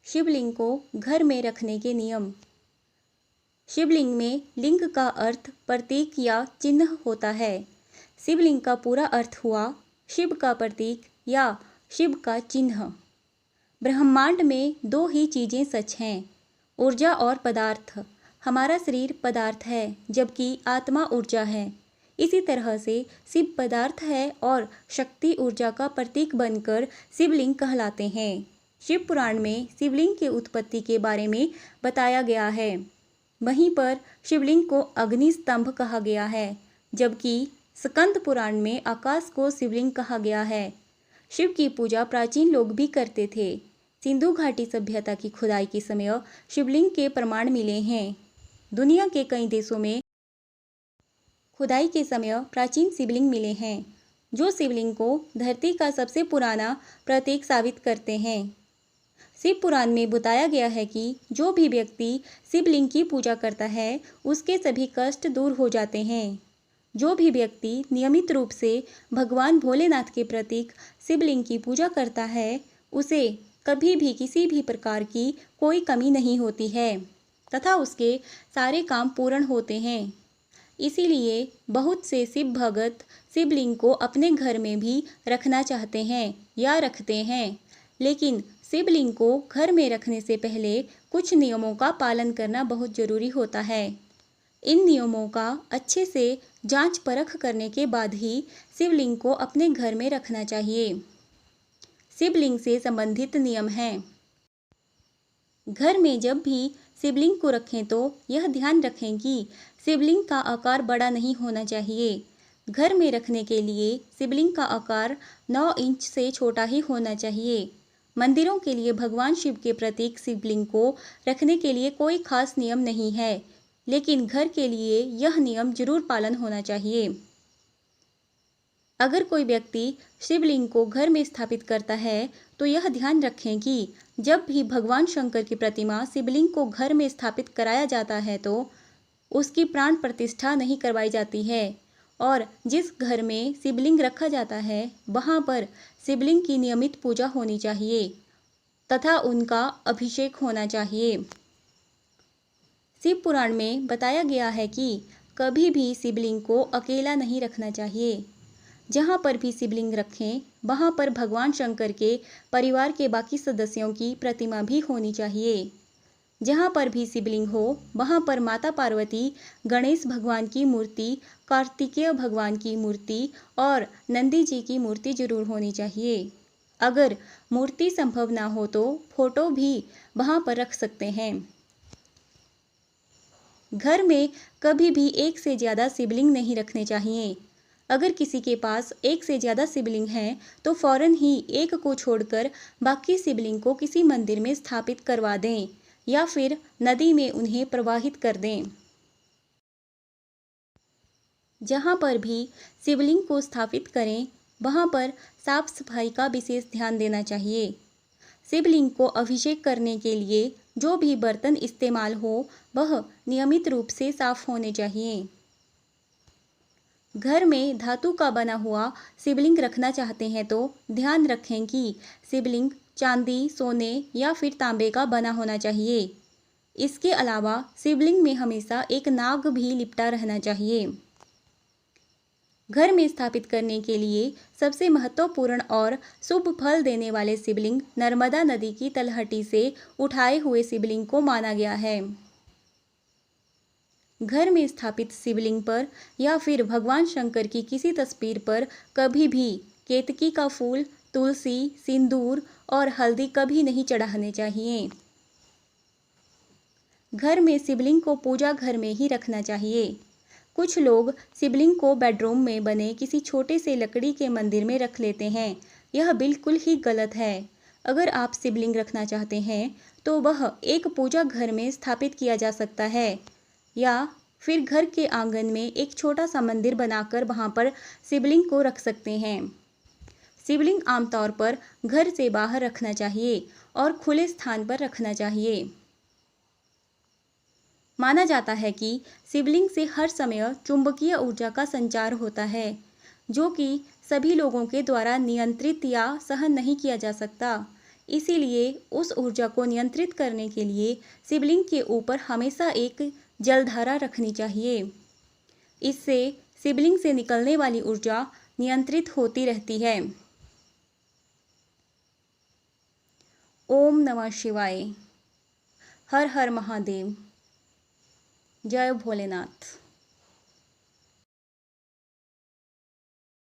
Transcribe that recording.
शिवलिंग को घर में रखने के नियम। शिवलिंग में लिंग का अर्थ प्रतीक या चिन्ह होता है। शिवलिंग का पूरा अर्थ हुआ शिव का प्रतीक या शिव का चिन्ह। ब्रह्मांड में दो ही चीज़ें सच हैं, ऊर्जा और पदार्थ। हमारा शरीर पदार्थ है जबकि आत्मा ऊर्जा है। इसी तरह से शिव पदार्थ है और शक्ति ऊर्जा का प्रतीक बनकर शिवलिंग कहलाते हैं। शिव पुराण में शिवलिंग की उत्पत्ति के बारे में बताया गया है। वहीं पर शिवलिंग को अग्नि स्तंभ कहा गया है, जबकि स्कंद पुराण में आकाश को शिवलिंग कहा गया है। शिव की पूजा प्राचीन लोग भी करते थे। सिंधु घाटी सभ्यता की खुदाई के समय शिवलिंग के प्रमाण मिले हैं। दुनिया के कई देशों में खुदाई के समय प्राचीन शिवलिंग मिले हैं, जो शिवलिंग को धरती का सबसे पुराना प्रतीक साबित करते हैं। शिव पुराण में बताया गया है कि जो भी व्यक्ति शिवलिंग की पूजा करता है, उसके सभी कष्ट दूर हो जाते हैं। जो भी व्यक्ति नियमित रूप से भगवान भोलेनाथ के प्रतीक शिवलिंग की पूजा करता है, उसे कभी भी किसी भी प्रकार की कोई कमी नहीं होती है तथा उसके सारे काम पूर्ण होते हैं। इसीलिए बहुत से शिव भगत शिवलिंग को अपने घर में भी रखना चाहते हैं या रखते हैं, लेकिन शिवलिंग को घर में रखने से पहले कुछ नियमों का पालन करना बहुत ज़रूरी होता है। इन नियमों का अच्छे से जांच परख करने के बाद ही शिवलिंग को अपने घर में रखना चाहिए। शिवलिंग से संबंधित नियम हैं। घर में जब भी शिवलिंग को रखें तो यह ध्यान रखें कि शिवलिंग का आकार बड़ा नहीं होना चाहिए। घर में रखने के लिए शिवलिंग का आकार 9 इंच से छोटा ही होना चाहिए। मंदिरों के लिए भगवान शिव के प्रतीक शिवलिंग को रखने के लिए कोई खास नियम नहीं है, लेकिन घर के लिए यह नियम जरूर पालन होना चाहिए। अगर कोई व्यक्ति शिवलिंग को घर में स्थापित करता है तो यह ध्यान रखें कि जब भी भगवान शंकर की प्रतिमा शिवलिंग को घर में स्थापित कराया जाता है तो उसकी प्राण प्रतिष्ठा नहीं करवाई जाती है, और जिस घर में शिवलिंग रखा जाता है वहाँ पर शिवलिंग की नियमित पूजा होनी चाहिए तथा उनका अभिषेक होना चाहिए। शिव पुराण में बताया गया है कि कभी भी शिवलिंग को अकेला नहीं रखना चाहिए। जहाँ पर भी शिवलिंग रखें वहाँ पर भगवान शंकर के परिवार के बाकी सदस्यों की प्रतिमा भी होनी चाहिए। जहाँ पर भी शिवलिंग हो वहाँ पर माता पार्वती, गणेश भगवान की मूर्ति, कार्तिकेय भगवान की मूर्ति और नंदी जी की मूर्ति जरूर होनी चाहिए। अगर मूर्ति संभव ना हो तो फोटो भी वहाँ पर रख सकते हैं। घर में कभी भी एक से ज़्यादा शिवलिंग नहीं रखने चाहिए। अगर किसी के पास एक से ज़्यादा शिवलिंग हैं तो फौरन ही एक को छोड़कर बाकी शिवलिंग को किसी मंदिर में स्थापित करवा दें या फिर नदी में उन्हें प्रवाहित कर दें। जहाँ पर भी शिवलिंग को स्थापित करें वहाँ पर साफ सफाई का विशेष ध्यान देना चाहिए। शिवलिंग को अभिषेक करने के लिए जो भी बर्तन इस्तेमाल हो वह नियमित रूप से साफ होने चाहिए। घर में धातु का बना हुआ शिवलिंग रखना चाहते हैं तो ध्यान रखें कि शिवलिंग चांदी, सोने या फिर तांबे का बना होना चाहिए। इसके अलावा शिवलिंग में हमेशा एक नाग भी लिपटा रहना चाहिए। घर में स्थापित करने के लिए सबसे महत्वपूर्ण और शुभ फल देने वाले शिवलिंग नर्मदा नदी की तलहटी से उठाए हुए शिवलिंग को माना गया है। घर में स्थापित शिवलिंग पर या फिर भगवान शंकर की किसी तस्वीर पर कभी भी केतकी का फूल, तुलसी, सिंदूर और हल्दी कभी नहीं चढ़ाने चाहिए। घर में शिवलिंग को पूजा घर में ही रखना चाहिए। कुछ लोग शिवलिंग को बेडरूम में बने किसी छोटे से लकड़ी के मंदिर में रख लेते हैं। यह बिल्कुल ही गलत है। अगर आप शिवलिंग रखना चाहते हैं तो वह एक पूजा घर में स्थापित किया जा सकता है या फिर घर के आंगन में एक छोटा सा मंदिर बनाकर वहां पर शिवलिंग को रख सकते हैं। शिवलिंग आमतौर पर घर से बाहर रखना चाहिए और खुले स्थान पर रखना चाहिए। माना जाता है कि शिवलिंग से हर समय चुंबकीय ऊर्जा का संचार होता है, जो कि सभी लोगों के द्वारा नियंत्रित या सहन नहीं किया जा सकता। इसीलिए उस ऊर्जा को नियंत्रित करने के लिए शिवलिंग के ऊपर हमेशा एक जलधारा रखनी चाहिए। इससे शिवलिंग से निकलने वाली ऊर्जा नियंत्रित होती रहती है। ओम नमः शिवाय। हर हर महादेव। जय भोलेनाथ।